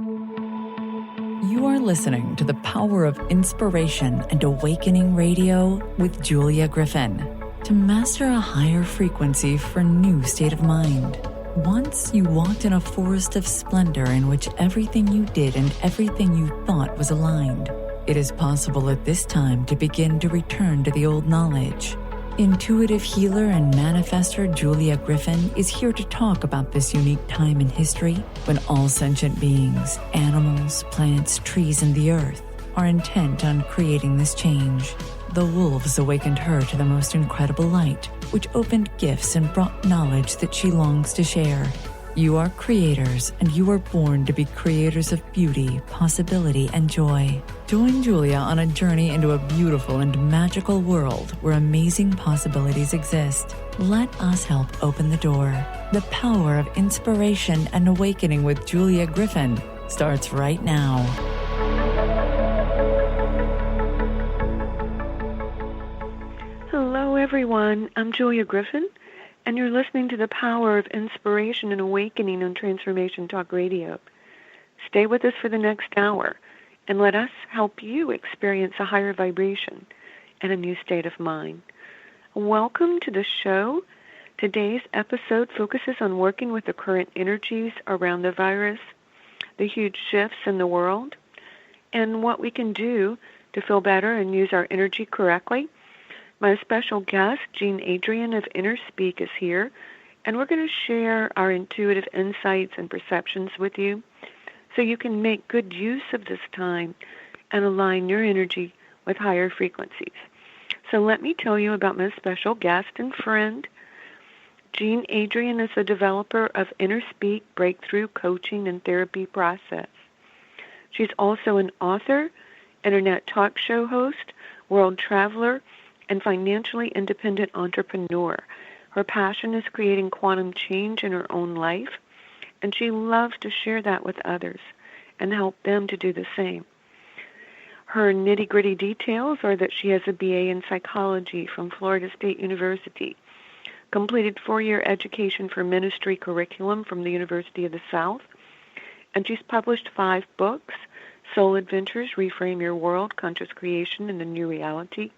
You are listening to The Power of Inspiration and Awakening Radio with Julia Griffin. To master a higher frequency for a new state of mind. Once you walked in a forest of splendor in which everything you did and everything you thought was aligned. It is possible at this time to begin to return to the old knowledge. Intuitive healer and manifestor Julia Griffin is here to talk about this unique time in history when all sentient beings, animals, plants, trees, and the earth are intent on creating this change. The wolves awakened her to the most incredible light, which opened gifts and brought knowledge that she longs to share. You are creators, and you are born to be creators of beauty, possibility, and joy. Join Julia on a journey into a beautiful and magical world where amazing possibilities exist. Let us help open the door. The Power of Inspiration and Awakening with Julia Griffin starts right now. Hello, everyone. I'm Julia Griffin, and you're listening to The Power of Inspiration and Awakening on Transformation Talk Radio. Stay with us for the next hour, and let us help you experience a higher vibration and a new state of mind. Welcome to the show. Today's episode focuses on working with the current energies around the virus, the huge shifts in the world, and what we can do to feel better and use our energy correctly. My special guest, Adrienne of Inner Speak, is here, and we're going to share our intuitive insights and perceptions with you so you can make good use of this time and align your energy with higher frequencies. So let me tell you about my special guest and friend. Adrienne is a developer of Inner Speak breakthrough coaching and therapy process. She's also an author, internet talk show host, world traveler, and financially independent entrepreneur. Her passion is creating quantum change in her own life, and she loves to share that with others and help them to do the same. Her nitty-gritty details are that she has a BA in psychology from Florida State University, completed 4-year education for ministry curriculum from the University of the South, and she's published 5 books: Soul Adventures, Reframe Your World, Conscious Creation and the New Reality,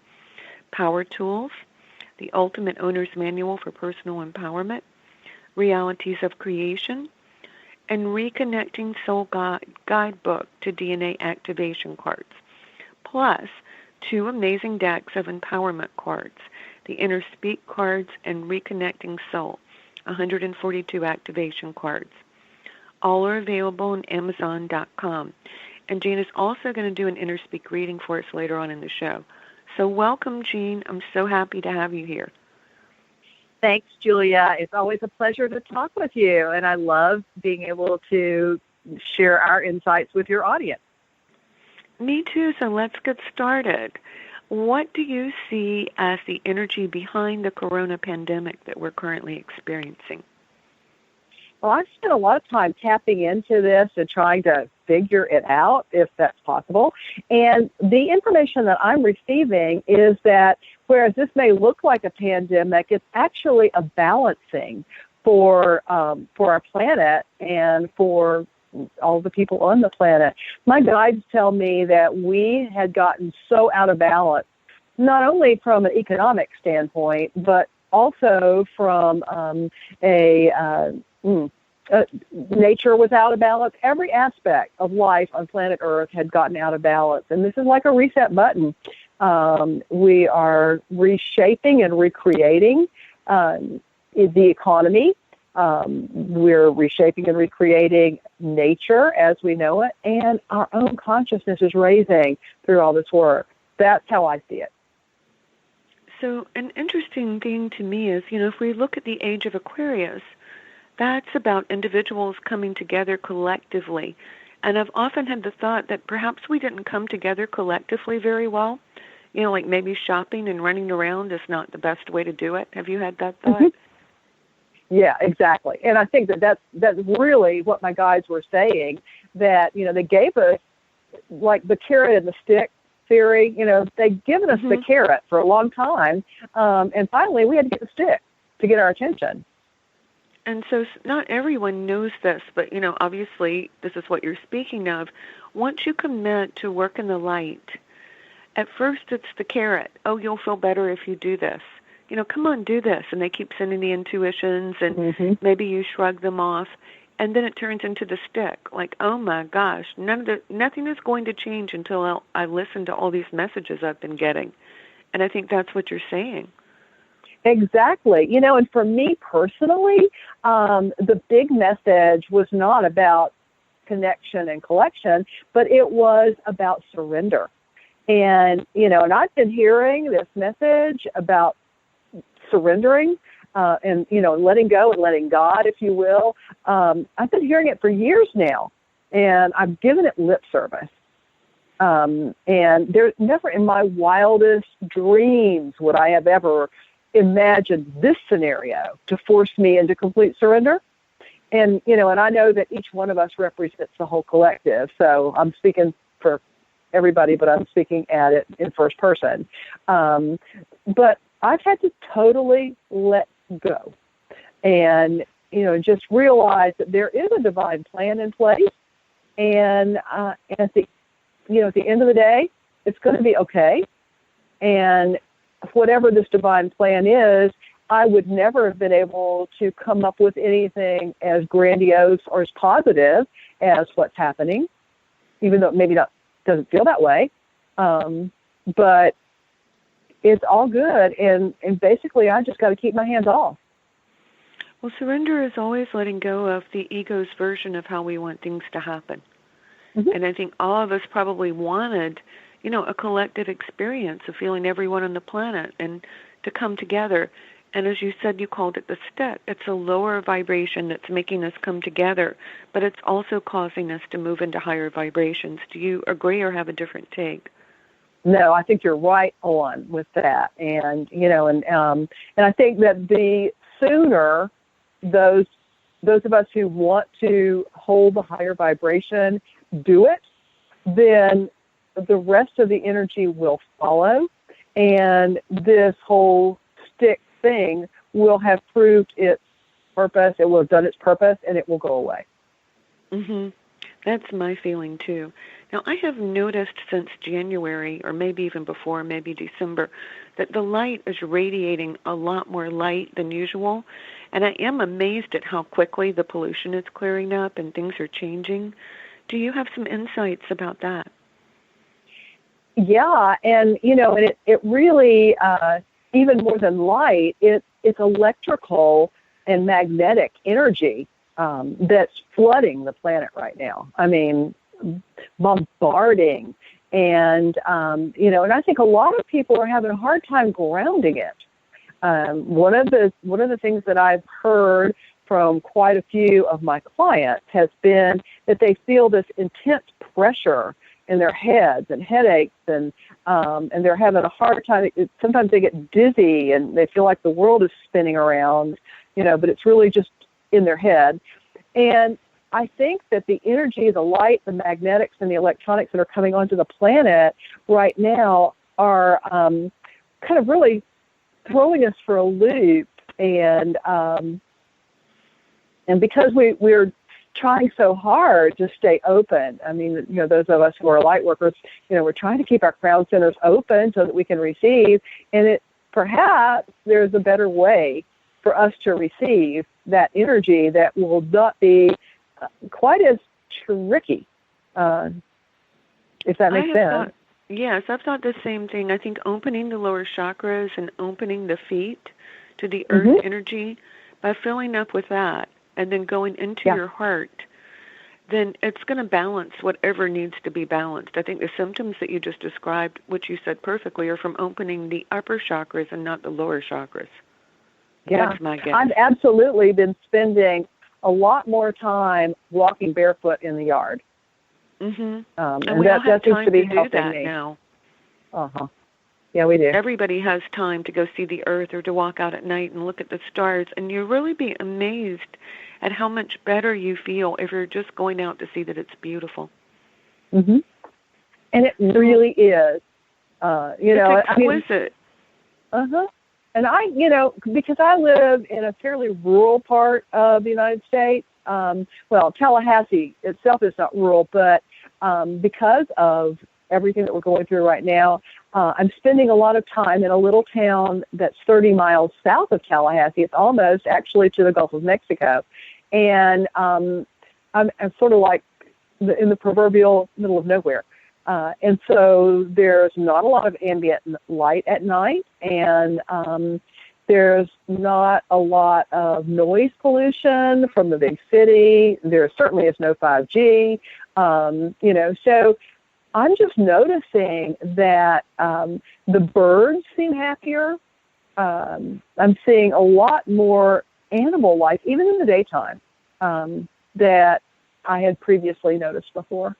Power Tools, The Ultimate Owner's Manual for Personal Empowerment, Realities of Creation, and Reconnecting Soul Guidebook to DNA Activation Cards, plus 2 amazing decks of empowerment cards, the Inner Speak cards and Reconnecting Soul, 142 activation cards. All are available on Amazon.com. And Jean is also going to do an Inner Speak reading for us later on in the show. So welcome, Jean. I'm so happy to have you here. Thanks, Julia. It's always a pleasure to talk with you, and I love being able to share our insights with your audience. Me too, so let's get started. What do you see as the energy behind the corona pandemic that we're currently experiencing? Well, I've spent a lot of time tapping into this and trying to figure it out, if that's possible. And the information that I'm receiving is that whereas this may look like a pandemic, it's actually a balancing for our planet and for all the people on the planet. My guides tell me that we had gotten so out of balance, not only from an economic standpoint, but also from nature was out of balance. Every aspect of life on planet Earth had gotten out of balance. And this is like a reset button. We are reshaping and recreating the economy. We're reshaping and recreating nature as we know it. And our own consciousness is raising through all this work. That's how I see it. So an interesting thing to me is, if we look at the age of Aquarius, that's about individuals coming together collectively. And I've often had the thought that perhaps we didn't come together collectively very well. Like maybe shopping and running around is not the best way to do it. Have you had that thought? Mm-hmm. Yeah, exactly. And I think that's really what my guides were saying, that, they gave us like the carrot and the stick theory. They'd given us the carrot for a long time. And finally we had to get the stick to get our attention. And so not everyone knows this, but, obviously this is what you're speaking of. Once you commit to work in the light, at first it's the carrot. Oh, you'll feel better if you do this. Come on, do this. And they keep sending the intuitions, and maybe you shrug them off. And then it turns into the stick. Like, oh my gosh, nothing is going to change until I listen to all these messages I've been getting. And I think that's what you're saying. Exactly. And for me personally, the big message was not about connection and collection, but it was about surrender. And, and I've been hearing this message about surrendering and, letting go and letting God, if you will. I've been hearing it for years now, and I've given it lip service. And there's never in my wildest dreams would I have ever imagined this scenario to force me into complete surrender. And, and I know that each one of us represents the whole collective. So I'm speaking for everybody, but I'm speaking at it in first person. But I've had to totally let go and, just realize that there is a divine plan in place. And at the end of the day, it's going to be okay. And whatever this divine plan is, I would never have been able to come up with anything as grandiose or as positive as what's happening, even though it maybe doesn't feel that way. But it's all good. And basically, I just got to keep my hands off. Well, surrender is always letting go of the ego's version of how we want things to happen. Mm-hmm. And I think all of us probably wanted, a collective experience of feeling everyone on the planet and to come together. And as you said, you called it the stick. It's a lower vibration that's making us come together, but it's also causing us to move into higher vibrations. Do you agree or have a different take? No, I think you're right on with that. And, and I think that the sooner those of us who want to hold the higher vibration do it, then the rest of the energy will follow, and this whole stick thing will have proved its purpose, it will have done its purpose, and it will go away. Mm-hmm. That's my feeling, too. Now, I have noticed since January, or maybe even before, maybe December, that the light is radiating a lot more light than usual, and I am amazed at how quickly the pollution is clearing up and things are changing. Do you have some insights about that? Yeah, and, and it really, even more than light, it's electrical and magnetic energy that's flooding the planet right now. I mean, bombarding. And, and I think a lot of people are having a hard time grounding it. One of the things that I've heard from quite a few of my clients has been that they feel this intense pressure in their heads and headaches, and they're having a hard time. Sometimes they get dizzy and they feel like the world is spinning around, but it's really just in their head. And I think that the energy, the light, the magnetics, and the electronics that are coming onto the planet right now are kind of really throwing us for a loop. And because we're trying so hard to stay open. I mean, those of us who are light workers, we're trying to keep our crown centers open so that we can receive. And perhaps there's a better way for us to receive that energy that will not be quite as tricky, if that makes sense. Yes, I've thought the same thing. I think opening the lower chakras and opening the feet to the earth energy, by filling up with that, and then going into your heart, then it's going to balance whatever needs to be balanced. I think the symptoms that you just described, which you said perfectly, are from opening the upper chakras and not the lower chakras. Yeah. That's my guess. I've absolutely been spending a lot more time walking barefoot in the yard. Mm-hmm. And we all have time to do that me now. Uh-huh. Yeah, we do. Everybody has time to go see the earth or to walk out at night and look at the stars, and you'll really be amazed at how much better you feel if you're just going out to see that it's beautiful. Mm-hmm. And it really is. It's exquisite. Uh-huh. because I live in a fairly rural part of the United States, Tallahassee itself is not rural, but because of everything that we're going through right now, I'm spending a lot of time in a little town that's 30 miles south of Tallahassee. It's almost actually to the Gulf of Mexico. And I'm sort of like in the proverbial middle of nowhere. And so there's not a lot of ambient light at night, and there's not a lot of noise pollution from the big city. There certainly is no 5G, so I'm just noticing that the birds seem happier. I'm seeing a lot more animal life, even in the daytime, that I had previously noticed before.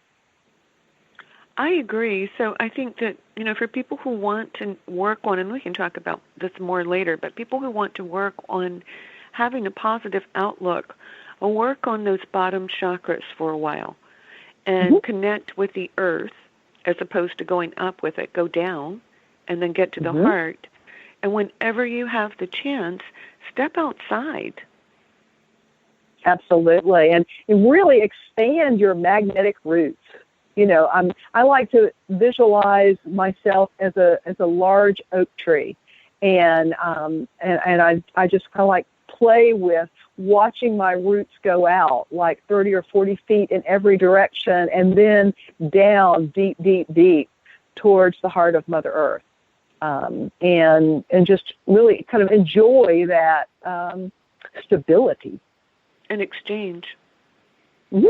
I agree. So I think that, for people who want to work on, and we can talk about this more later, but people who want to work on having a positive outlook, will work on those bottom chakras for a while and connect with the earth as opposed to going up with it. Go down and then get to the heart. And whenever you have the chance, step outside. Absolutely. And really expand your magnetic roots. I like to visualize myself as a large oak tree, and I just kind of like play with watching my roots go out like 30 or 40 feet in every direction, and then down deep, deep, deep towards the heart of Mother Earth, and just really kind of enjoy that stability and exchange. Mm-hmm.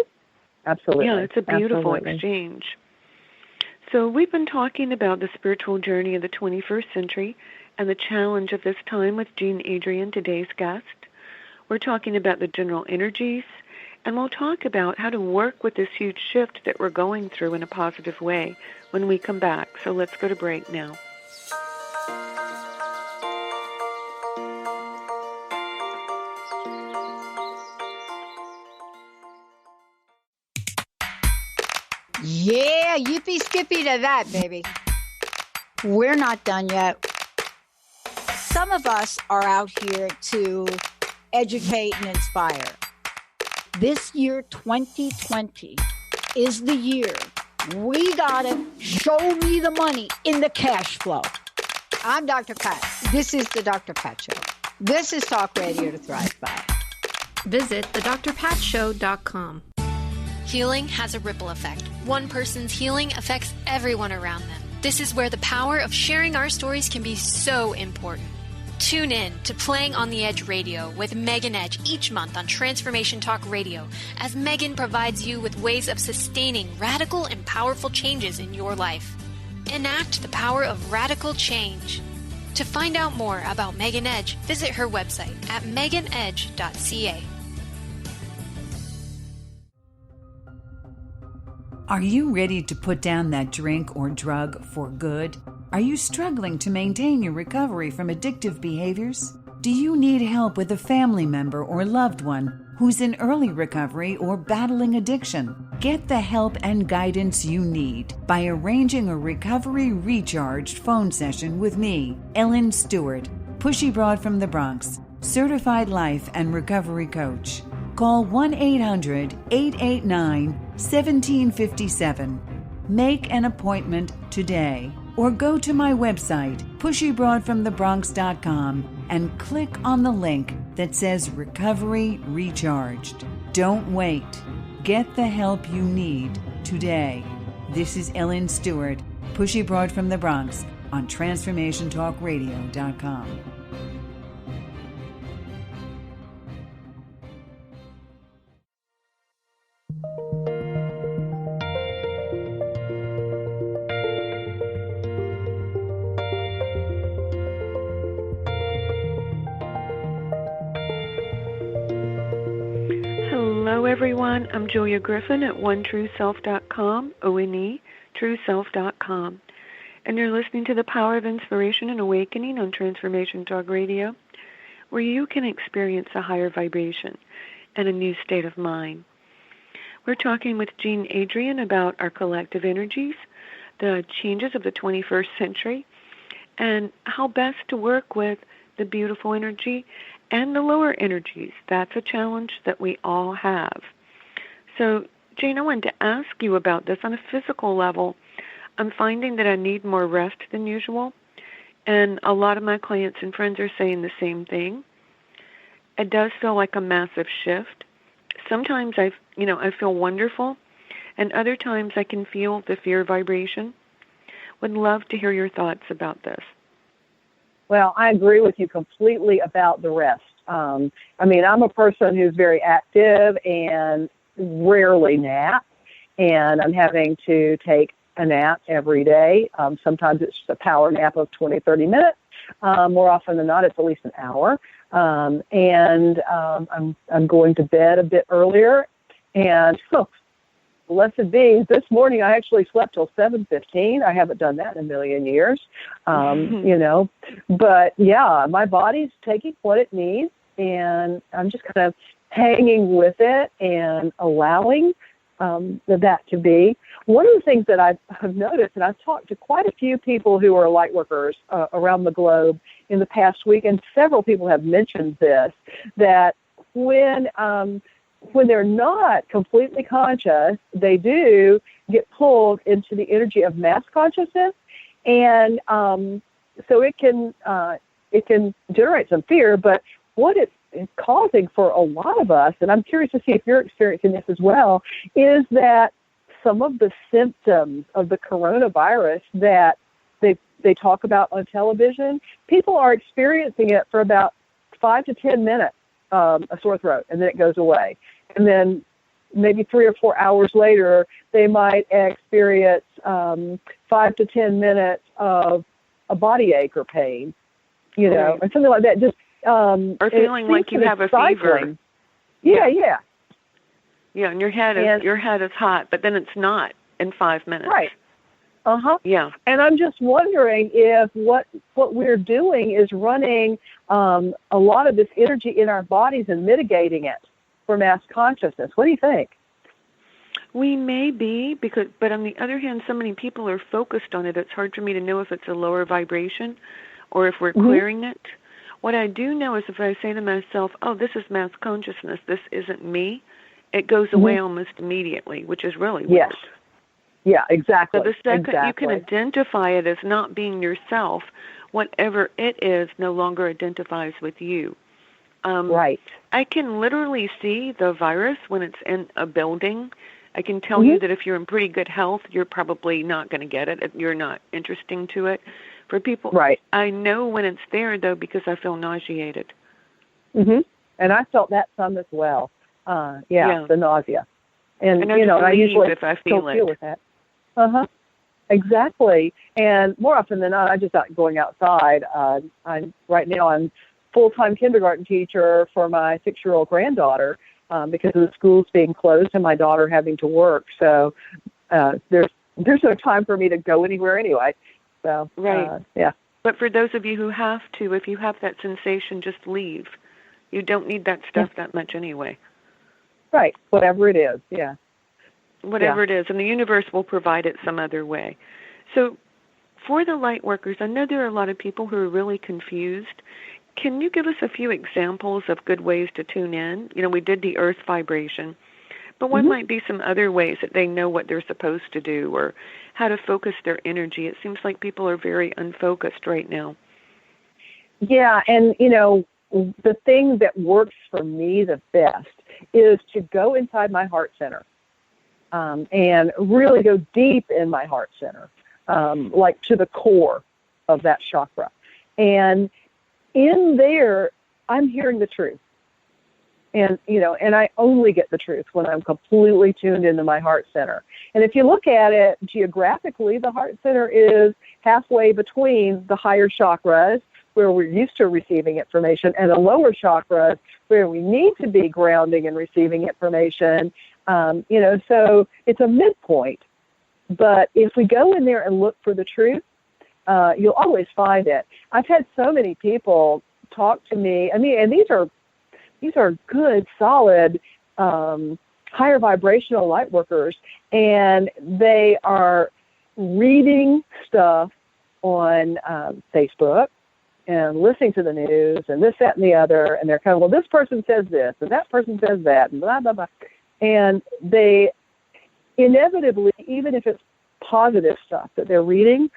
Absolutely. Yeah, it's a beautiful exchange. So we've been talking about the spiritual journey of the 21st century and the challenge of this time with Jean Adrienne, today's guest. We're talking about the general energies, and we'll talk about how to work with this huge shift that we're going through in a positive way when we come back. So let's go to break now. Yeah, yippee skippy to that, baby. We're not done yet. Some of us are out here to educate and inspire. This year, 2020, is the year we gotta show me the money in the cash flow. I'm Dr. Pat. This is the Dr. Pat Show. This is Talk Radio to Thrive By. Visit thedrpatshow.com. Healing has a ripple effect. One person's healing affects everyone around them. This is where the power of sharing our stories can be so important. Tune in to Playing on the Edge Radio with Megan Edge each month on Transformation Talk Radio, as Megan provides you with ways of sustaining radical and powerful changes in your life. Enact the power of radical change. To find out more about Megan Edge, visit her website at meganedge.ca. Are you ready to put down that drink or drug for good? Are you struggling to maintain your recovery from addictive behaviors? Do you need help with a family member or loved one who's in early recovery or battling addiction? Get the help and guidance you need by arranging a Recovery Recharged phone session with me, Ellen Stewart, Pushy Broad from the Bronx, certified life and recovery coach. Call 1-800-889-1757. Make an appointment today, or go to my website, pushybroadfromthebronx.com, and click on the link that says Recovery Recharged. Don't wait. Get the help you need today. This is Ellen Stewart, Pushy Broad from the Bronx, on TransformationTalkRadio.com. Hello, everyone. I'm Julia Griffin at OneTrueSelf.com, O-N-E, TrueSelf.com. And you're listening to The Power of Inspiration and Awakening on Transformation Talk Radio, where you can experience a higher vibration and a new state of mind. We're talking with Jean Adrienne about our collective energies, the changes of the 21st century, and how best to work with the beautiful energy, and the lower energies. That's a challenge that we all have. So, Jane, I wanted to ask you about this on a physical level. I'm finding that I need more rest than usual, and a lot of my clients and friends are saying the same thing. It does feel like a massive shift. Sometimes I feel wonderful, and other times I can feel the fear vibration. Would love to hear your thoughts about this. Well, I agree with you completely about the rest. I'm a person who's very active and rarely nap, and I'm having to take a nap every day. Sometimes it's just a power nap of 20, 30 minutes. More often than not, it's at least an hour. I'm going to bed a bit earlier. And blessed be, this morning I actually slept till 7:15. I haven't done that in a million years, But yeah, my body's taking what it needs, and I'm just kind of hanging with it and allowing that to be. One of the things that I've noticed, and I've talked to quite a few people who are light workers around the globe in the past week, and several people have mentioned this, that when they're not completely conscious, they do get pulled into the energy of mass consciousness, and so it can generate some fear. But what it's causing for a lot of us, and I'm curious to see if you're experiencing this as well, is that some of the symptoms of the coronavirus that they talk about on television, people are experiencing it for about 5 to 10 minutes, a sore throat, and then it goes away. And then maybe 3 or 4 hours later, they might experience 5 to 10 minutes of a body ache or pain, or something like that. Just or feeling like you have a fever. Yeah. Yeah, and your head is hot, but then it's not in 5 minutes. Right. Yeah. And I'm just wondering if what we're doing is running a lot of this energy in our bodies and mitigating it for mass consciousness. What do you think? We may be, but on the other hand, so many people are focused on it. It's hard for me to know if it's a lower vibration or if we're clearing it. What I do know is if I say to myself, oh, this is mass consciousness, this isn't me, it goes away almost immediately, which is really weird. Yes. Yeah, exactly. So the second you can identify it as not being yourself, whatever it is no longer identifies with you. Right. I can literally see the virus when it's in a building. I can tell you that if you're in pretty good health, you're probably not going to get it. You're not interesting to it. For people, right. I know when it's there, though, because I feel nauseated. And I felt that some as well. The nausea. And I I usually if I feel don't deal with that. Exactly. And more often than not, I'm just not going outside. Right now I'm full-time kindergarten teacher for my 6-year-old granddaughter because of the schools being closed and my daughter having to work. So there's no time for me to go anywhere anyway. So right. Yeah. But for those of you who have to, if you have that sensation, just leave. You don't need that stuff that much anyway. Right. Whatever it is. Yeah. Whatever it is, and the universe will provide it some other way. So for the light workers, I know there are a lot of people who are really confused. Can you give us a few examples of good ways to tune in? We did the earth vibration, but what might be some other ways that they know what they're supposed to do or how to focus their energy? It seems like people are very unfocused right now. Yeah, and, the thing that works for me the best is to go inside my heart center. And really go deep in my heart center, like to the core of that chakra. And in there, I'm hearing the truth. And, and I only get the truth when I'm completely tuned into my heart center. And if you look at it geographically, the heart center is halfway between the higher chakras, where we're used to receiving information, and the lower chakras, where we need to be grounding and receiving information. So it's a midpoint. But if we go in there and look for the truth, you'll always find it. I've had so many people talk to me. And these are good, solid, higher vibrational light workers, and they are reading stuff on Facebook and listening to the news and this, that, and the other, and they're kind of, well, this person says this, and that person says that, and blah, blah, blah. And they inevitably, even if it's positive stuff that they're reading,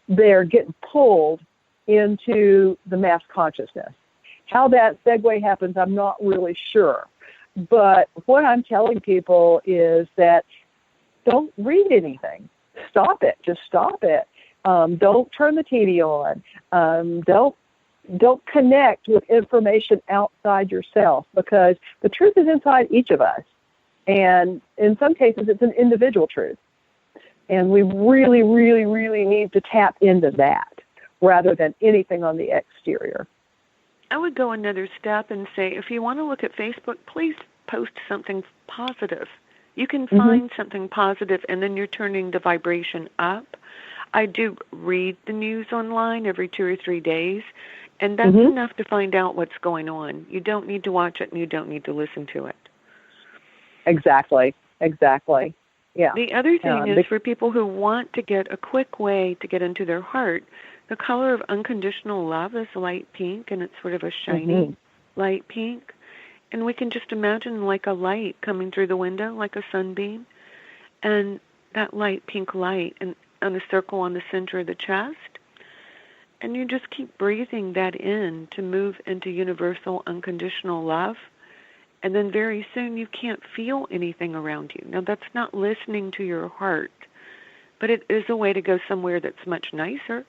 they're getting pulled into the mass consciousness. How that segue happens, I'm not really sure. But what I'm telling people is that don't read anything. Stop it. Just stop it. Don't turn the TV on. Don't connect with information outside yourself, because the truth is inside each of us. And in some cases, it's an individual truth. And we really, really, really need to tap into that rather than anything on the exterior. I would go another step and say, if you want to look at Facebook, please post something positive. You can find something positive, and then you're turning the vibration up. I do read the news online every 2 or 3 days, and that's enough to find out what's going on. You don't need to watch it, and you don't need to listen to it. Exactly. Yeah. The other thing is, for people who want to get a quick way to get into their heart, the color of unconditional love is light pink, and it's sort of a shiny light pink. And we can just imagine like a light coming through the window, like a sunbeam, and that light pink light and on a circle on the center of the chest. And you just keep breathing that in to move into universal unconditional love. And then very soon you can't feel anything around you. Now, that's not listening to your heart, but it is a way to go somewhere that's much nicer.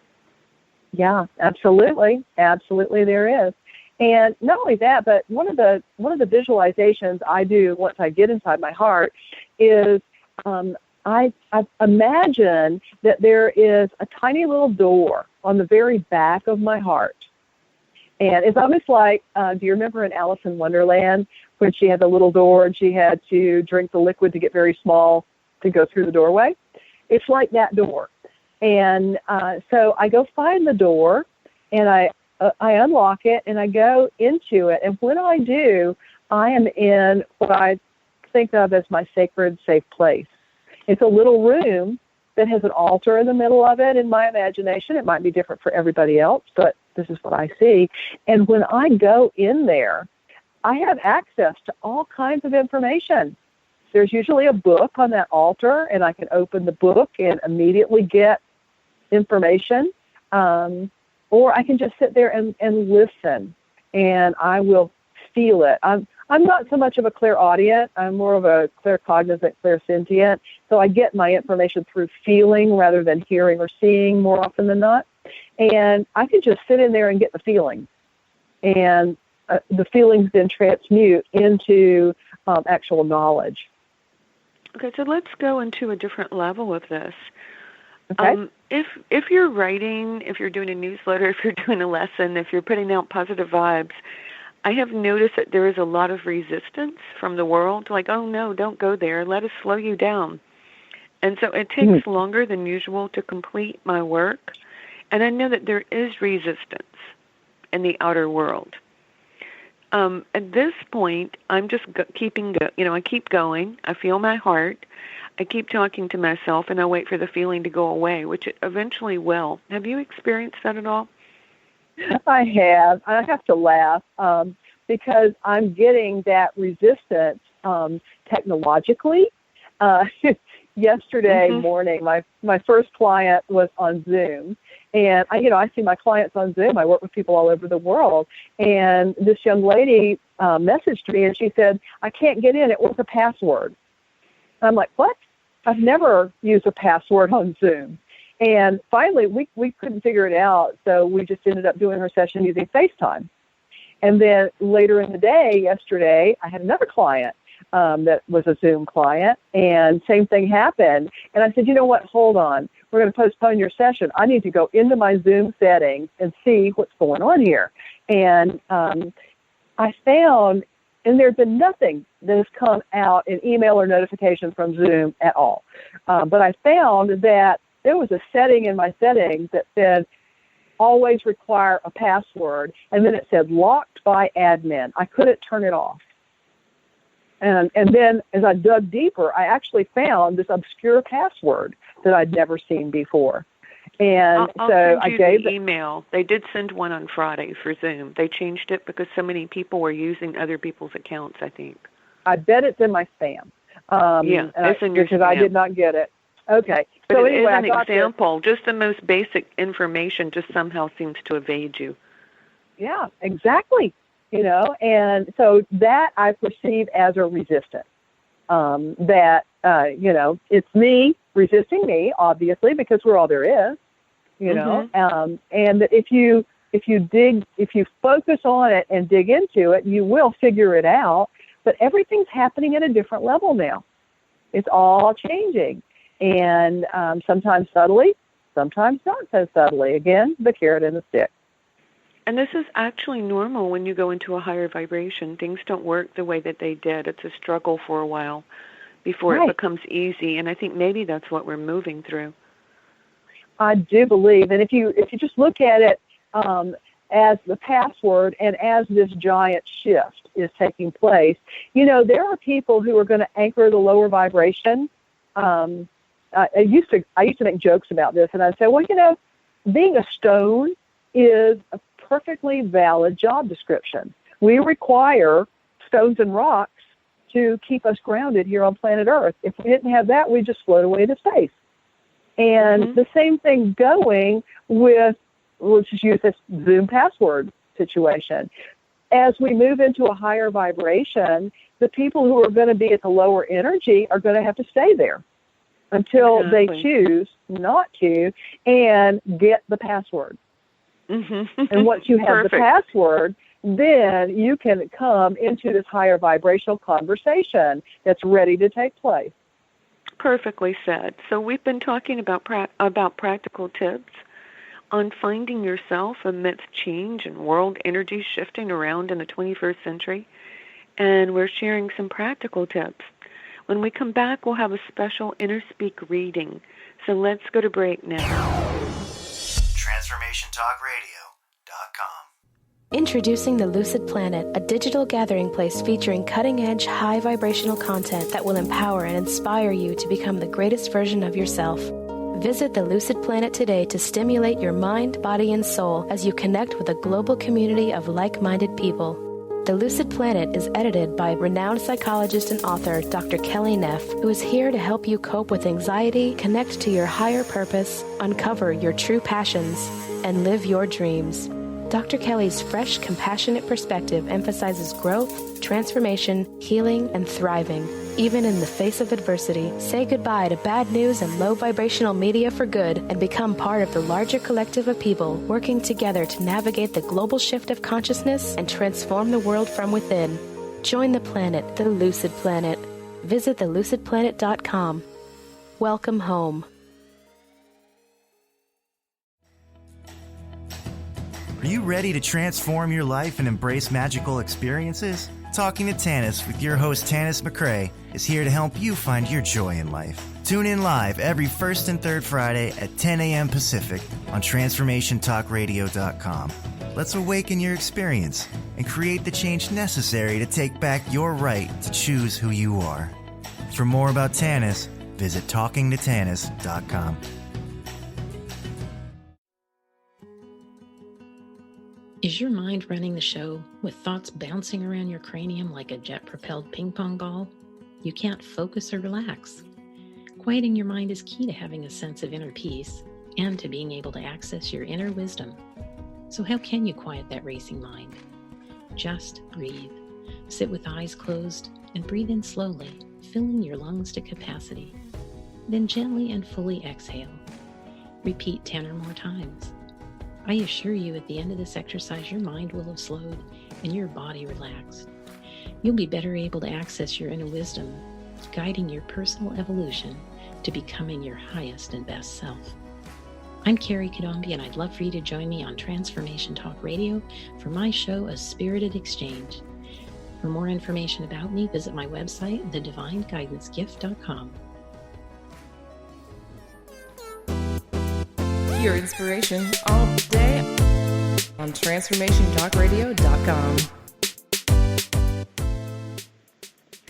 Yeah, absolutely. Absolutely there is. And not only that, but one of the visualizations I do once I get inside my heart is I imagine that there is a tiny little door on the very back of my heart. And it's almost like, do you remember in Alice in Wonderland when she had the little door and she had to drink the liquid to get very small to go through the doorway? It's like that door. And so I go find the door, and I unlock it, and I go into it. And when I do, I am in what I think of as my sacred, safe place. It's a little room that has an altar in the middle of it in my imagination. It might be different for everybody else, but this is what I see. And when I go in there, I have access to all kinds of information. There's usually a book on that altar, and I can open the book and immediately get information. Or I can just sit there and listen, and I will feel it. I'm not so much of a clairaudient. I'm more of a claircognizant, clairsentient. So I get my information through feeling rather than hearing or seeing more often than not. And I can just sit in there and get the feeling. And the feelings then transmute into actual knowledge. Okay, so let's go into a different level of this. Okay. If you're writing, if you're doing a newsletter, if you're doing a lesson, if you're putting out positive vibes, I have noticed that there is a lot of resistance from the world, like, oh, no, don't go there. Let us slow you down. And so it takes longer than usual to complete my work. And I know that there is resistance in the outer world. At this point, I'm just I keep going. I feel my heart. I keep talking to myself, and I wait for the feeling to go away, which it eventually will. Have you experienced that at all? I have. I have to laugh because I'm getting that resistance technologically. Yesterday morning, my first client was on Zoom. And, I see my clients on Zoom. I work with people all over the world. And this young lady messaged me, and she said, I can't get in. It wants a password. I'm like, what? I've never used a password on Zoom. And finally, we couldn't figure it out, so we just ended up doing her session using FaceTime. And then later in the day, yesterday, I had another client that was a Zoom client, and same thing happened. And I said, you know what, hold on. We're going to postpone your session. I need to go into my Zoom settings and see what's going on here. And I found, and there's been nothing that has come out in email or notification from Zoom at all. But I found that there was a setting in my settings that said, always require a password, and then it said locked by admin. I couldn't turn it off. And then as I dug deeper, I actually found this obscure password that I'd never seen before. And I'll so send I you gave the email. They did send one on Friday for Zoom. They changed it because so many people were using other people's accounts, I think. I bet it's in my spam. Yeah, it's in your because spam. I did not get it. Okay. But So it anyway, is I an got example. Just the most basic information just somehow seems to evade you. Yeah, exactly. And so that I perceive as a resistance. It's me resisting me, obviously, because we're all there is. And that if you focus on it and dig into it, you will figure it out. But everything's happening at a different level now. It's all changing, and sometimes subtly, sometimes not so subtly. Again, the carrot and the stick. And this is actually normal when you go into a higher vibration. Things don't work the way that they did. It's a struggle for a while before it becomes easy, and I think maybe that's what we're moving through. I do believe, and if you just look at it as the password and as this giant shift is taking place, there are people who are going to anchor the lower vibration. I used to make jokes about this, and I'd say, well, being a stone is a perfectly valid job description. We require stones and rocks to keep us grounded here on planet Earth. If we didn't have that, we'd just float away into space. And the same thing going with, let's just use this Zoom password situation. As we move into a higher vibration, the people who are going to be at the lower energy are going to have to stay there until they choose not to and get the password. And once you have the password, then you can come into this higher vibrational conversation that's ready to take place. Perfectly said. So we've been talking about practical tips on finding yourself amidst change and world energy shifting around in the 21st century, and we're sharing some practical tips. When we come back, we'll have a special Inner Speak reading. So let's go to break now. TransformationTalkRadio.com. Introducing the Lucid Planet, a digital gathering place featuring cutting-edge, high-vibrational content that will empower and inspire you to become the greatest version of yourself. Visit the Lucid Planet today to stimulate your mind, body, and soul as you connect with a global community of like-minded people. The Lucid Planet is edited by renowned psychologist and author Dr. Kelly Neff, who is here to help you cope with anxiety, connect to your higher purpose, uncover your true passions, and live your dreams. Dr. Kelly's fresh, compassionate perspective emphasizes growth, transformation, healing, and thriving, even in the face of adversity. Say goodbye to bad news and low vibrational media for good and become part of the larger collective of people working together to navigate the global shift of consciousness and transform the world from within. Join the planet, the Lucid Planet. Visit thelucidplanet.com. Welcome home. Are you ready to transform your life and embrace magical experiences? Talking to Tanis with your host Tanis McCrae is here to help you find your joy in life. Tune in live every first and third Friday at 10 a.m. Pacific on TransformationTalkRadio.com. Let's awaken your experience and create the change necessary to take back your right to choose who you are. For more about Tanis, visit TalkingToTanis.com. Is your mind running the show with thoughts bouncing around your cranium like a jet-propelled ping pong ball? You can't focus or relax. Quieting your mind is key to having a sense of inner peace and to being able to access your inner wisdom. So how can you quiet that racing mind? Just breathe. Sit with eyes closed and breathe in slowly, filling your lungs to capacity. Then gently and fully exhale. Repeat 10 or more times. I assure you, at the end of this exercise, your mind will have slowed and your body relaxed. You'll be better able to access your inner wisdom, guiding your personal evolution to becoming your highest and best self. I'm Carrie Kadombi, and I'd love for you to join me on Transformation Talk Radio for my show, A Spirited Exchange. For more information about me, visit my website, thedivineguidancegift.com. Your inspiration all day on TransformationTalkRadio.com.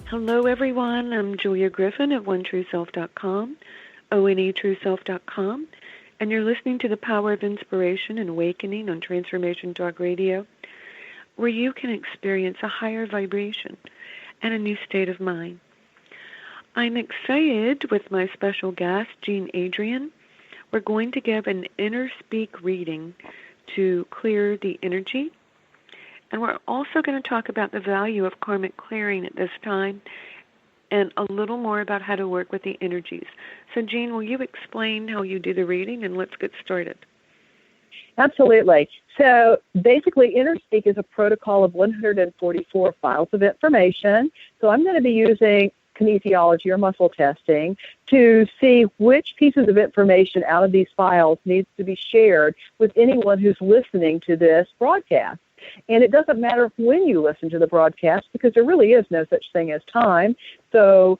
Hello, everyone. I'm Julia Griffin at OneTrueSelf.com, ONETrueSelf.com, and you're listening to the Power of Inspiration and Awakening on Transformation Talk Radio, where you can experience a higher vibration and a new state of mind. I'm excited with my special guest, Adrienne. We're going to give an inner speak reading to clear the energy. And we're also going to talk about the value of karmic clearing at this time and a little more about how to work with the energies. So, Jean, will you explain how you do the reading, and let's get started. Absolutely. So basically, InnerSpeak is a protocol of 144 files of information. So I'm going to be using kinesiology or muscle testing to see which pieces of information out of these files needs to be shared with anyone who's listening to this broadcast. And it doesn't matter when you listen to the broadcast, because there really is no such thing as time. So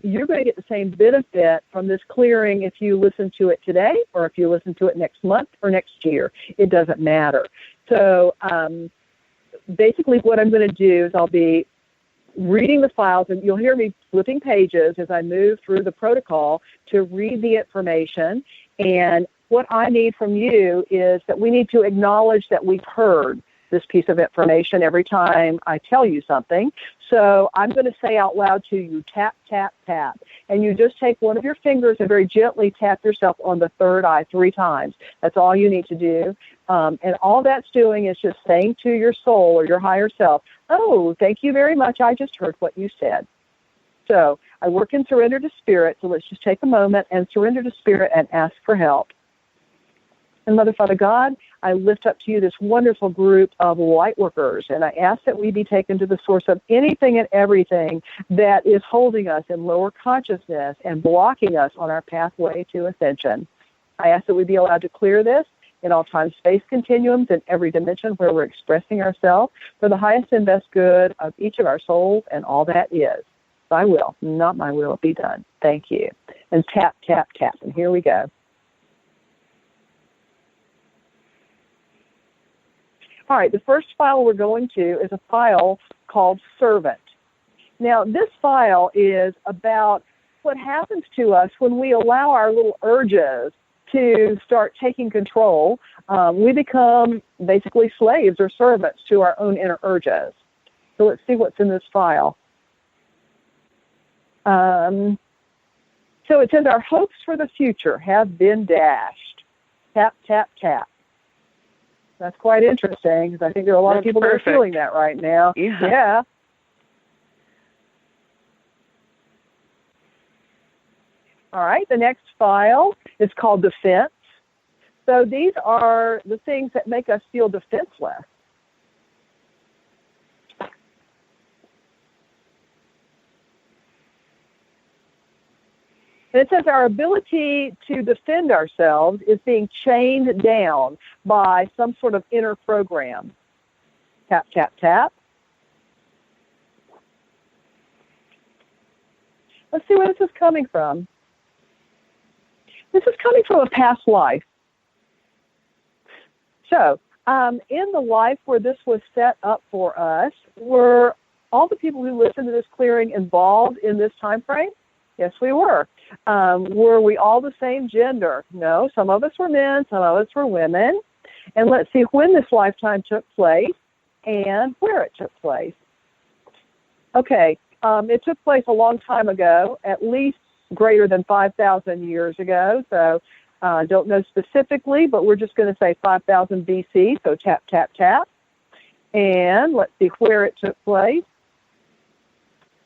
you're going to get the same benefit from this clearing if you listen to it today or if you listen to it next month or next year. It doesn't matter. So basically what I'm going to do is I'll be reading the files, and you'll hear me flipping pages as I move through the protocol to read the information. And what I need from you is that we need to acknowledge that we've heard this piece of information every time I tell you something. So I'm going to say out loud to you, tap, tap, tap. And you just take one of your fingers and very gently tap yourself on the third eye 3 times. That's all you need to do. And all that's doing is just saying to your soul or your higher self, oh, thank you very much. I just heard what you said. So I work in surrender to spirit. So let's just take a moment and surrender to spirit and ask for help. And Mother, Father God, I lift up to you this wonderful group of light workers, and I ask that we be taken to the source of anything and everything that is holding us in lower consciousness and blocking us on our pathway to ascension. I ask that we be allowed to clear this in all time-space continuums in every dimension where we're expressing ourselves for the highest and best good of each of our souls and all that is. Thy will, not my will, be done. Thank you. And tap, tap, tap. And here we go. All right, the first file we're going to is a file called Servant. Now, this file is about what happens to us when we allow our little urges to start taking control. We become basically slaves or servants to our own inner urges. So let's see what's in this file. So it says, our hopes for the future have been dashed. Tap, tap, tap. That's quite interesting, because I think there are a lot of people that are feeling that right now. Yeah. All right, the next file is called Defense. So these are the things that make us feel defenseless. And it says our ability to defend ourselves is being chained down by some sort of inner program. Tap, tap, tap. Let's see where this is coming from. This is coming from a past life. So, in the life where this was set up for us, were all the people who listened to this clearing involved in this time frame? Yes, we were. Were we all the same gender? No, some of us were men, some of us were women. And let's see when this lifetime took place and where it took place. Okay, it took place a long time ago, at least greater than 5,000 years ago. So don't know specifically, but we're just going to say 5,000 BC. So tap, tap, tap. And let's see where it took place.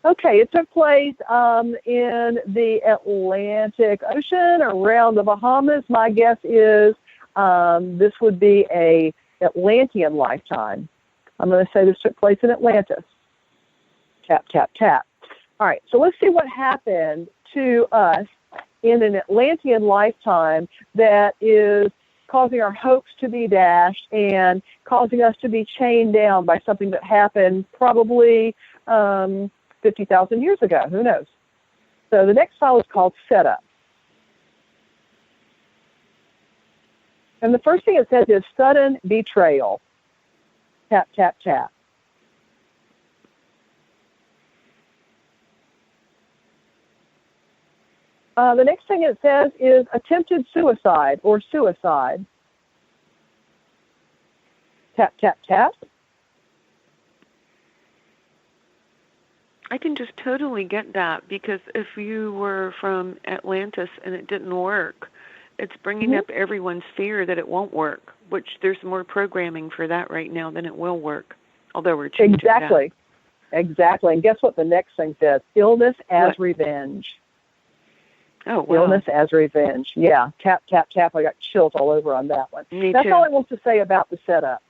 Okay, it took place in the Atlantic Ocean, around the Bahamas. My guess is this would be a Atlantean lifetime. I'm going to say this took place in Atlantis. Tap, tap, tap. All right, so let's see what happened to us in an Atlantean lifetime that is causing our hopes to be dashed and causing us to be chained down by something that happened probably 50,000 years ago. Who knows? So the next file is called Setup. And the first thing it says is sudden betrayal. Tap, tap, tap. The next thing it says is attempted suicide or suicide. Tap, tap, tap. I can just totally get that, because if you were from Atlantis and it didn't work, it's bringing up everyone's fear that it won't work, which there's more programming for that right now than it will work, although we're changing Exactly. that. Exactly. And guess what the next thing says? Illness as revenge. Oh, wow. Illness as revenge. Yeah. Tap, tap, tap. I got chills all over on that one. That's too. all I want to say about the setup.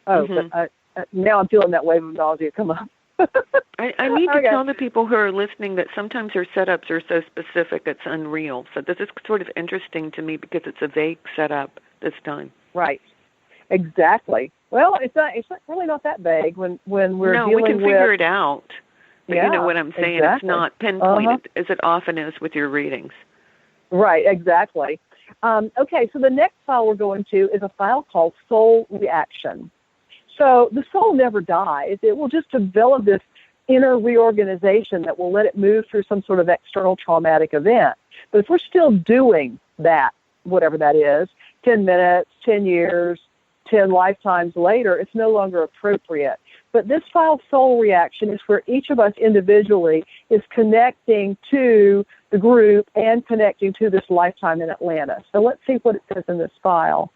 Oh, but now I'm feeling that wave of nausea come up. I need to tell the people who are listening that sometimes our setups are so specific it's unreal. So this is sort of interesting to me because it's a vague setup this time. Right. Exactly. Well, it's really not that vague when we're dealing with... No, we can figure it out. But yeah, you know what I'm saying? Exactly. It's not pinpointed as it often is with your readings. Right, exactly. Okay, so the next file we're going to is a file called Soul Reaction. So the soul never dies. It will just develop this inner reorganization that will let it move through some sort of external traumatic event. But if we're still doing that, whatever that is, 10 minutes, 10 years, 10 lifetimes later, it's no longer appropriate. But this file, Soul Reaction, is where each of us individually is connecting to the group and connecting to this lifetime in Atlantis. So let's see what it says in this file.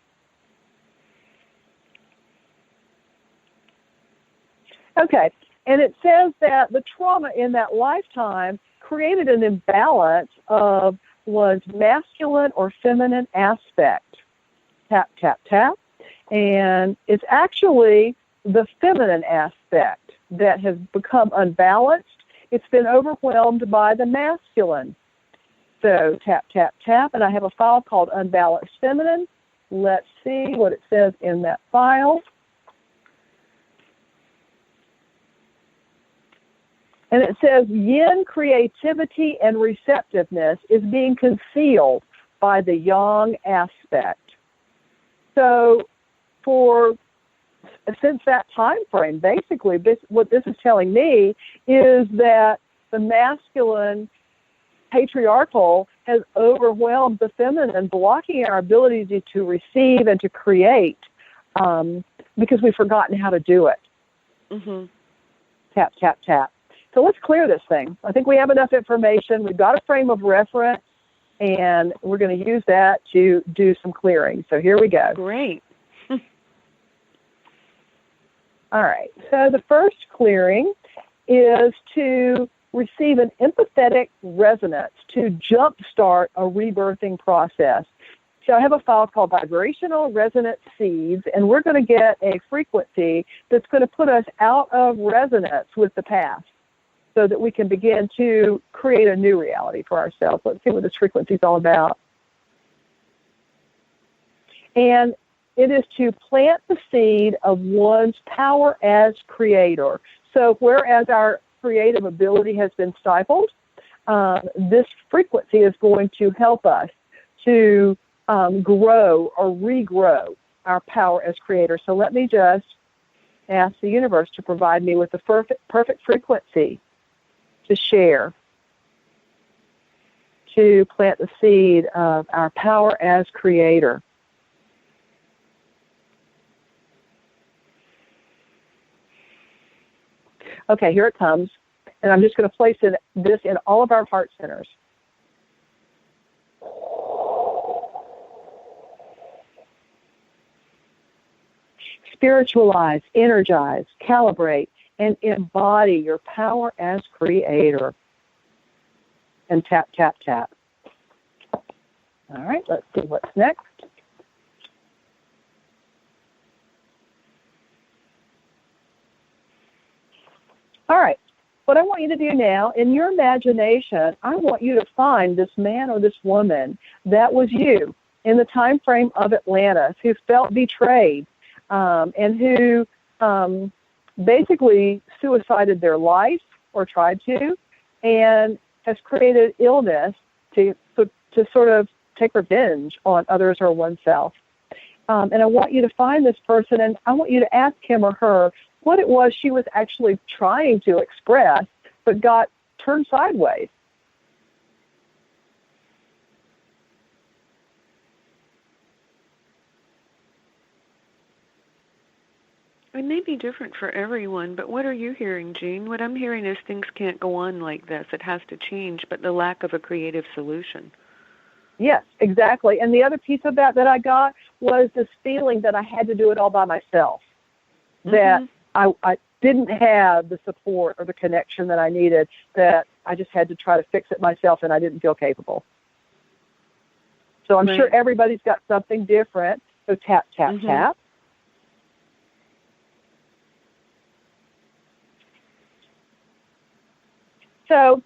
Okay, and it says that the trauma in that lifetime created an imbalance of one's masculine or feminine aspect. Tap, tap, tap. And it's actually the feminine aspect that has become unbalanced. It's been overwhelmed by the masculine. So tap, tap, tap. And I have a file called Unbalanced Feminine. Let's see what it says in that file. And it says yin creativity and receptiveness is being concealed by the yang aspect. So since that time frame, basically what this is telling me is that the masculine patriarchal has overwhelmed the feminine, blocking our ability to receive and to create because we've forgotten how to do it. Mm-hmm. Tap, tap, tap. So let's clear this thing. I think we have enough information. We've got a frame of reference, and we're going to use that to do some clearing. So here we go. Great. All right. So the first clearing is to receive an empathetic resonance to jumpstart a rebirthing process. So I have a file called Vibrational Resonance Seeds, and we're going to get a frequency that's going to put us out of resonance with the past, so that we can begin to create a new reality for ourselves. Let's see what this frequency is all about. And it is to plant the seed of one's power as creator. So whereas our creative ability has been stifled, this frequency is going to help us to grow or regrow our power as creator. So let me just ask the universe to provide me with the perfect frequency to share, to plant the seed of our power as creator. Okay, here it comes. And I'm just going to place this in all of our heart centers. Spiritualize, energize, calibrate, and embody your power as creator. And tap, tap, tap. All right, let's see what's next. All right, what I want you to do now, in your imagination, I want you to find this man or this woman that was you in the time frame of Atlantis, who felt betrayed and who basically suicided their life or tried to, and has created illness to sort of take revenge on others or oneself. And I want you to find this person, and I want you to ask him or her what it was she was actually trying to express, but got turned sideways. It may be different for everyone, but what are you hearing, Jean? What I'm hearing is things can't go on like this. It has to change, but the lack of a creative solution. Yes, exactly. And the other piece of that I got was this feeling that I had to do it all by myself, that I didn't have the support or the connection that I needed, that I just had to try to fix it myself, and I didn't feel capable. So I'm sure everybody's got something different. So tap, tap, tap. So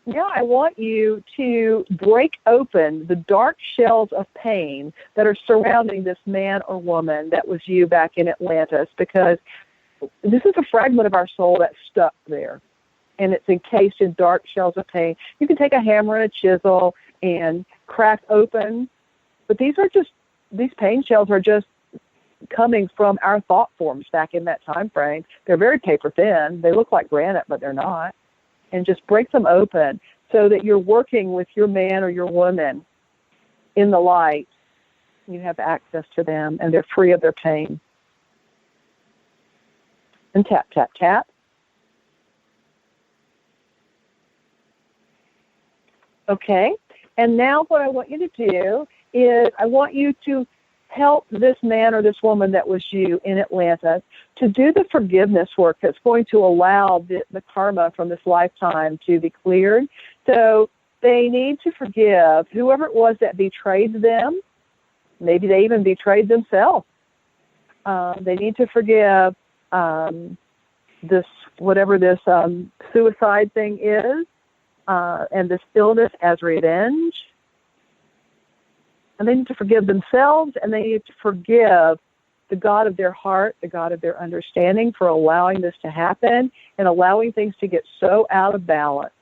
now I want you to break open the dark shells of pain that are surrounding this man or woman that was you back in Atlantis, because this is a fragment of our soul that's stuck there, and it's encased in dark shells of pain. You can take a hammer and a chisel and crack open, but these pain shells are just coming from our thought forms back in that time frame. They're very paper thin. They look like granite, but they're not. And just break them open so that you're working with your man or your woman in the light. You have access to them, and they're free of their pain. And tap, tap, tap. Okay. And now what I want you to do is I want you to help this man or this woman that was you in Atlanta to do the forgiveness work that's going to allow the karma from this lifetime to be cleared. So they need to forgive whoever it was that betrayed them. Maybe they even betrayed themselves. They need to forgive this, whatever this suicide thing is, and this illness as revenge. And they need to forgive themselves, and they need to forgive the God of their heart, the God of their understanding, for allowing this to happen and allowing things to get so out of balance.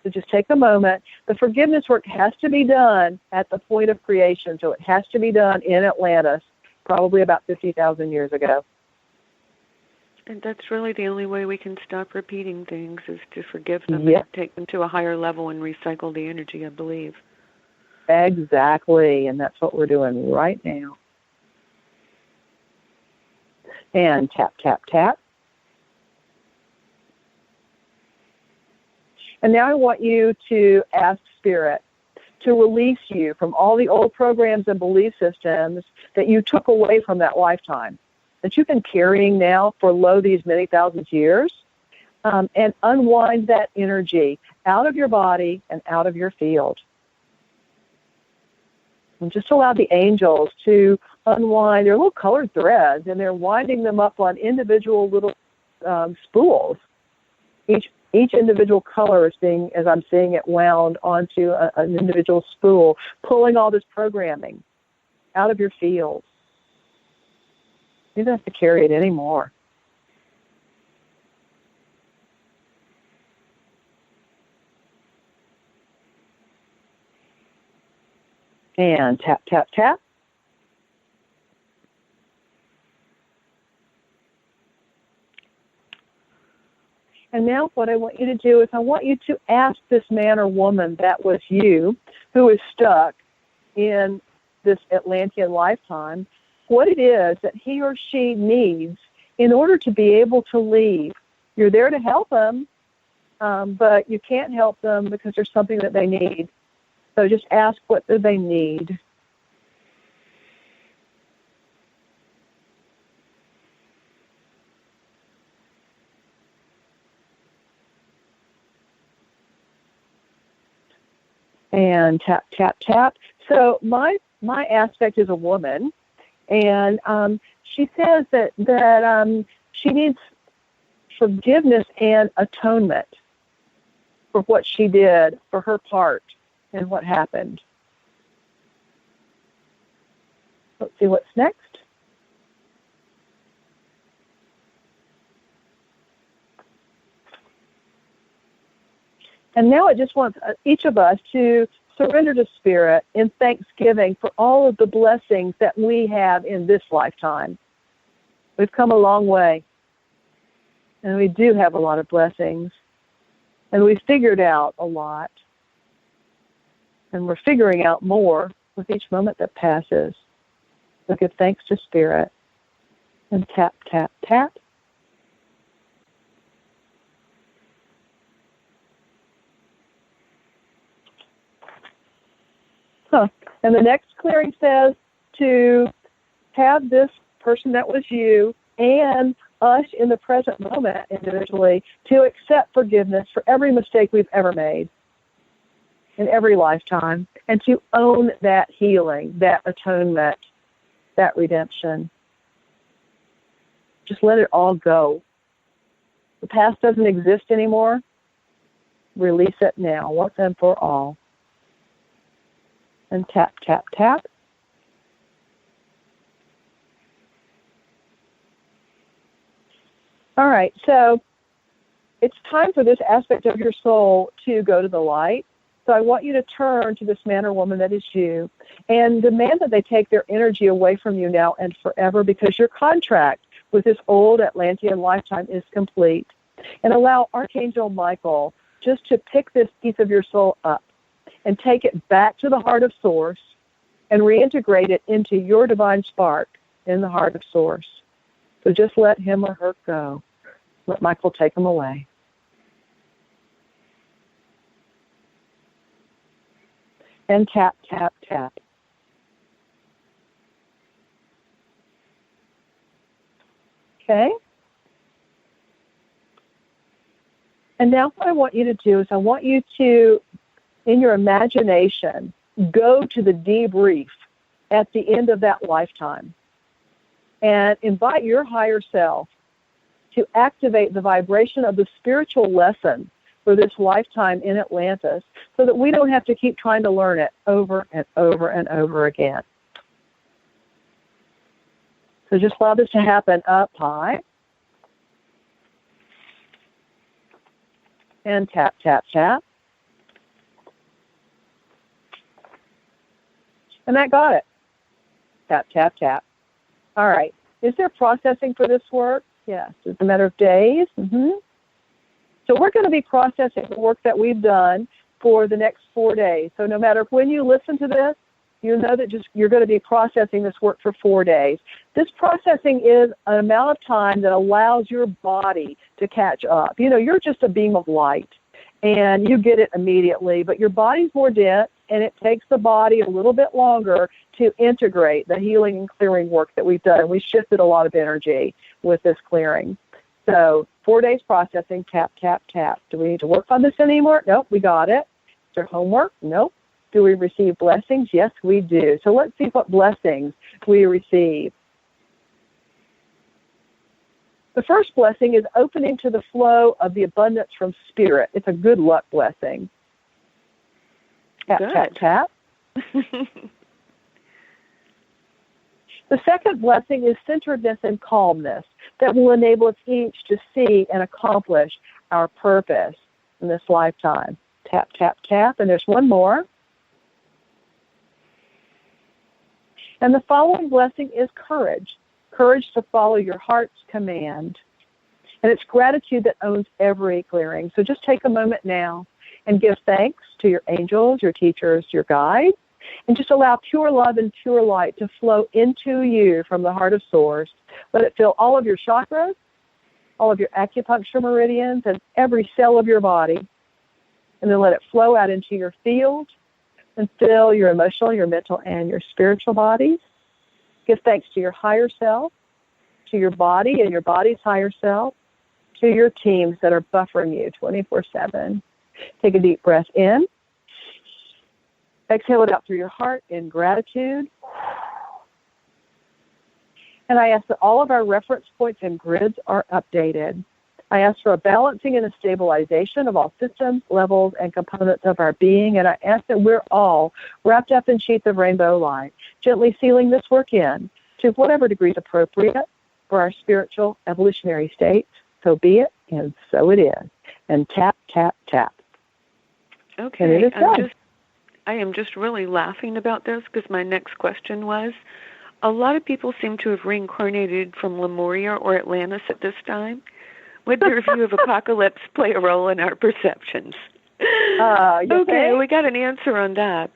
So just take a moment. The forgiveness work has to be done at the point of creation, so it has to be done in Atlantis, probably about 50,000 years ago. And that's really the only way we can stop repeating things, is to forgive them and take them to a higher level and recycle the energy, I believe. Exactly, and that's what we're doing right now. And tap, tap, tap. And now I want you to ask Spirit to release you from all the old programs and belief systems that you took away from that lifetime, that you've been carrying now for these many thousands of years, and unwind that energy out of your body and out of your field. And just allow the angels to unwind. They're little colored threads, and they're winding them up on individual little spools. Each individual color is being, as I'm seeing it, wound onto an individual spool, pulling all this programming out of your field. You don't have to carry it anymore. And tap, tap, tap. And now what I want you to do is I want you to ask this man or woman that was you, who is stuck in this Atlantean lifetime, what it is that he or she needs in order to be able to leave. You're there to help them, but you can't help them because there's something that they need. So just ask, what do they need? And tap, tap, tap. So my aspect is a woman, and she says that she needs forgiveness and atonement for what she did, for her part in what happened. Let's see what's next. And now I just want each of us to surrender to Spirit in thanksgiving for all of the blessings that we have in this lifetime. We've come a long way, and we do have a lot of blessings, and we've figured out a lot, and we're figuring out more with each moment that passes. So give thanks to Spirit. And tap, tap, tap. And the next clearing says to have this person that was you and us in the present moment individually to accept forgiveness for every mistake we've ever made in every lifetime, and to own that healing, that atonement, that redemption. Just let it all go. The past doesn't exist anymore. Release it now, once and for all. And tap, tap, tap. All right, so it's time for this aspect of your soul to go to the light. So I want you to turn to this man or woman that is you and demand that they take their energy away from you now and forever, because your contract with this old Atlantean lifetime is complete. And allow Archangel Michael just to pick this piece of your soul up and take it back to the heart of Source and reintegrate it into your divine spark in the heart of Source. So just let him or her go. Let Michael take them away. And tap, tap, tap. Okay? And now what I want you to do is I want you to, in your imagination, go to the debrief at the end of that lifetime and invite your higher self to activate the vibration of the spiritual lesson for this lifetime in Atlantis so that we don't have to keep trying to learn it over and over and over again. So just allow this to happen up high. And tap, tap, tap. And that got it. Tap, tap, tap. All right. Is there processing for this work? Yes. It's a matter of days. So we're going to be processing the work that we've done for the next 4 days. So no matter when you listen to this, you know that you're going to be processing this work for 4 days. This processing is an amount of time that allows your body to catch up. You know, you're just a beam of light, and you get it immediately, but your body's more dense, and it takes the body a little bit longer to integrate the healing and clearing work that we've done. We shifted a lot of energy with this clearing. So 4 days processing, tap, tap, tap. Do we need to work on this anymore? Nope, we got it. Is there homework? Nope. Do we receive blessings? Yes, we do. So let's see what blessings we receive. The first blessing is opening to the flow of the abundance from Spirit. It's a good luck blessing. Tap, good. tap, tap. The second blessing is centeredness and calmness that will enable us each to see and accomplish our purpose in this lifetime. Tap, tap, tap. And there's one more. And the following blessing is courage. Courage to follow your heart's command. And it's gratitude that owns every clearing. So just take a moment now and give thanks to your angels, your teachers, your guides, and just allow pure love and pure light to flow into you from the heart of Source. Let it fill all of your chakras, all of your acupuncture meridians, and every cell of your body. And then let it flow out into your field and fill your emotional, your mental, and your spiritual bodies. Give thanks to your higher self, to your body and your body's higher self, to your teams that are buffering you 24/7. Take a deep breath in. Exhale it out through your heart in gratitude. And I ask that all of our reference points and grids are updated. I ask for a balancing and a stabilization of all systems, levels, and components of our being, and I ask that we're all wrapped up in sheets of rainbow light, gently sealing this work in to whatever degree is appropriate for our spiritual evolutionary states. So be it, and so it is. And tap, tap, tap. Okay, and it is done. I am just really laughing about this because my next question was, a lot of people seem to have reincarnated from Lemuria or Atlantis at this time. Would their view of apocalypse play a role in our perceptions? Okay, we got an answer on that.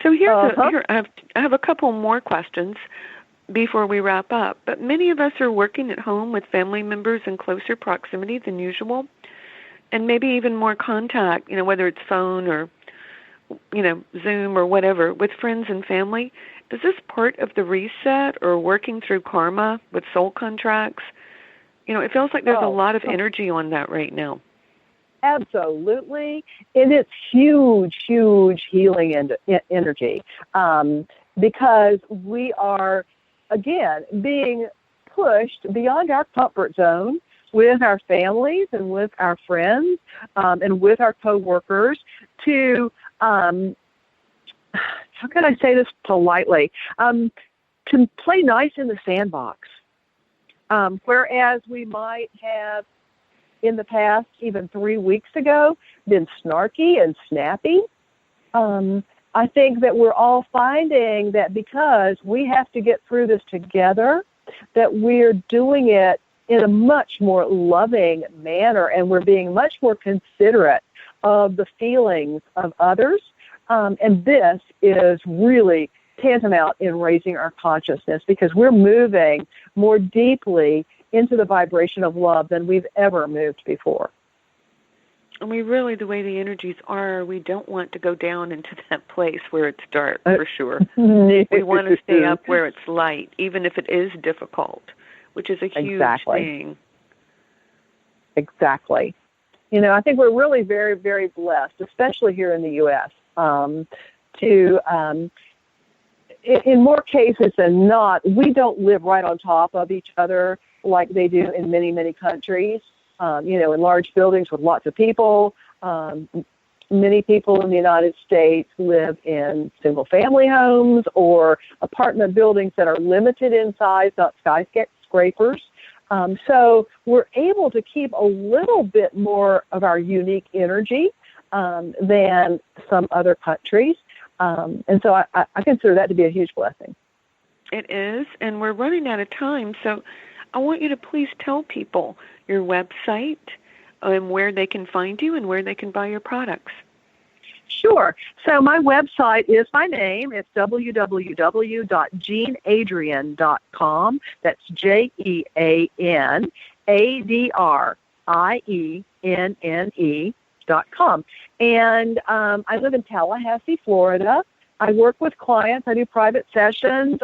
So here I have a couple more questions before we wrap up. But many of us are working at home with family members in closer proximity than usual, and maybe even more contact, whether it's phone or, Zoom or whatever, with friends and family. Is this part of the reset or working through karma with soul contracts? It feels like there's a lot of energy on that right now. Absolutely. And it's huge, huge healing energy because we are, again, being pushed beyond our comfort zone with our families and with our friends and with our coworkers to, how can I say this politely, to play nice in the sandbox. Whereas we might have in the past, even 3 weeks ago, been snarky and snappy. I think that we're all finding that because we have to get through this together, that we're doing it in a much more loving manner, and we're being much more considerate of the feelings of others. And this is really tantamount in raising our consciousness because we're moving more deeply into the vibration of love than we've ever moved before. And we really, the way the energies are, we don't want to go down into that place where it's dark, for sure. We want to stay up where it's light, even if it is difficult, which is a huge thing. Exactly. I think we're really very, very blessed, especially here in the U.S., in more cases than not, we don't live right on top of each other like they do in many, many countries. In large buildings with lots of people. Many people in the United States live in single-family homes or apartment buildings that are limited in size, not skyscrapers. So we're able to keep a little bit more of our unique energy than some other countries. And so I consider that to be a huge blessing. It is, and we're running out of time, so I want you to please tell people your website and where they can find you and where they can buy your products. Sure. So my website is my name. It's www.jeanadrienne.com. That's JeanAdrienne.com. And I live in Tallahassee, Florida. I work with clients. I do private sessions.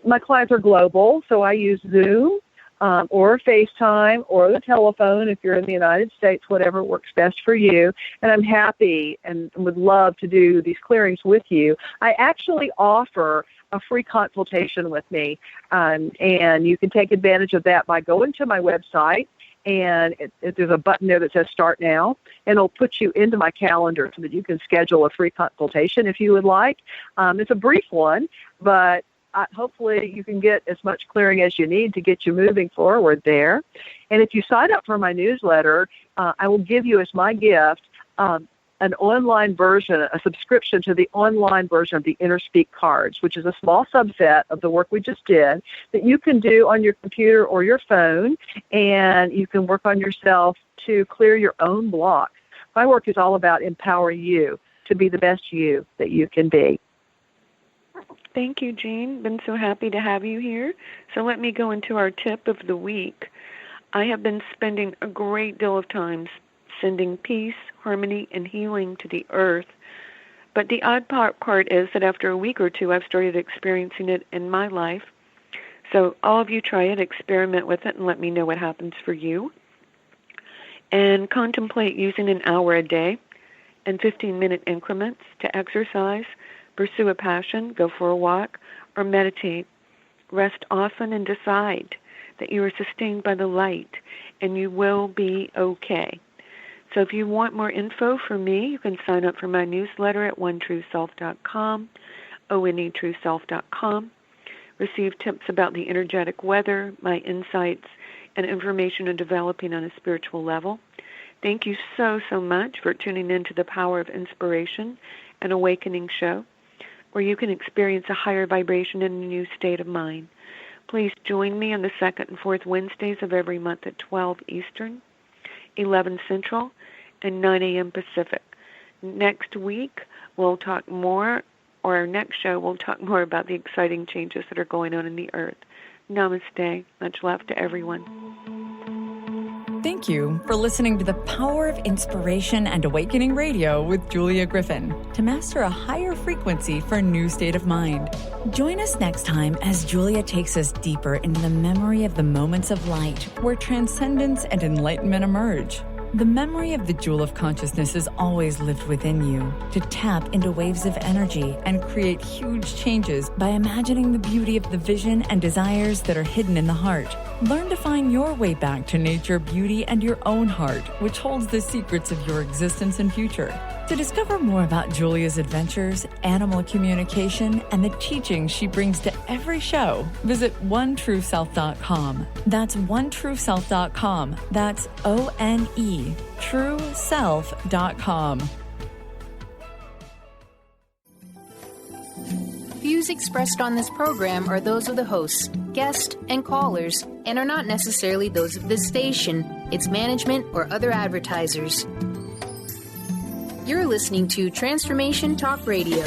My clients are global, so I use Zoom or FaceTime or the telephone if you're in the United States, whatever works best for you. And I'm happy and would love to do these clearings with you. I actually offer a free consultation with me, and you can take advantage of that by going to my website. And there's a button there that says Start Now, and it'll put you into my calendar so that you can schedule a free consultation if you would like. It's a brief one, but hopefully you can get as much clearing as you need to get you moving forward there. And if you sign up for my newsletter, I will give you as my gift an online version, a subscription to the online version of the Inner Speak cards, which is a small subset of the work we just did that you can do on your computer or your phone, and you can work on yourself to clear your own blocks. My work is all about empowering you to be the best you that you can be. Thank you, Jean. Been so happy to have you here. So let me go into our tip of the week. I have been spending a great deal of time sending peace, harmony, and healing to the earth. But the odd part is that after a week or two, I've started experiencing it in my life. So all of you try it, experiment with it, and let me know what happens for you. And contemplate using an hour a day and 15-minute increments to exercise, pursue a passion, go for a walk, or meditate. Rest often and decide that you are sustained by the light and you will be okay. So if you want more info from me, you can sign up for my newsletter at onetrueself.com, onetrueself.com. Receive tips about the energetic weather, my insights, and information on developing on a spiritual level. Thank you so much for tuning in to the Power of Inspiration and Awakening show, where you can experience a higher vibration and a new state of mind. Please join me on the second and fourth Wednesdays of every month at 12 Eastern, 11 Central, and 9 a.m. Pacific. Next week, we'll talk more or our next show, we'll talk more about the exciting changes that are going on in the earth. Namaste. Much love to everyone. Thank you for listening to the Power of Inspiration and Awakening Radio with Julia Griffin to master a higher frequency for a new state of mind. Join us next time as Julia takes us deeper into the memory of the moments of light where transcendence and enlightenment emerge. The memory of the jewel of consciousness is always lived within you to tap into waves of energy and create huge changes by imagining the beauty of the vision and desires that are hidden in the heart. Learn to find your way back to nature, beauty, and your own heart, which holds the secrets of your existence and future. To discover more about Julia's adventures, animal communication, and the teachings she brings to every show, visit OneTrueSelf.com. That's OneTrueSelf.com. That's ONE, TrueSelf.com. Views expressed on this program are those of the hosts, guests, and callers, and are not necessarily those of this station, its management, or other advertisers. You're listening to Transformation Talk Radio.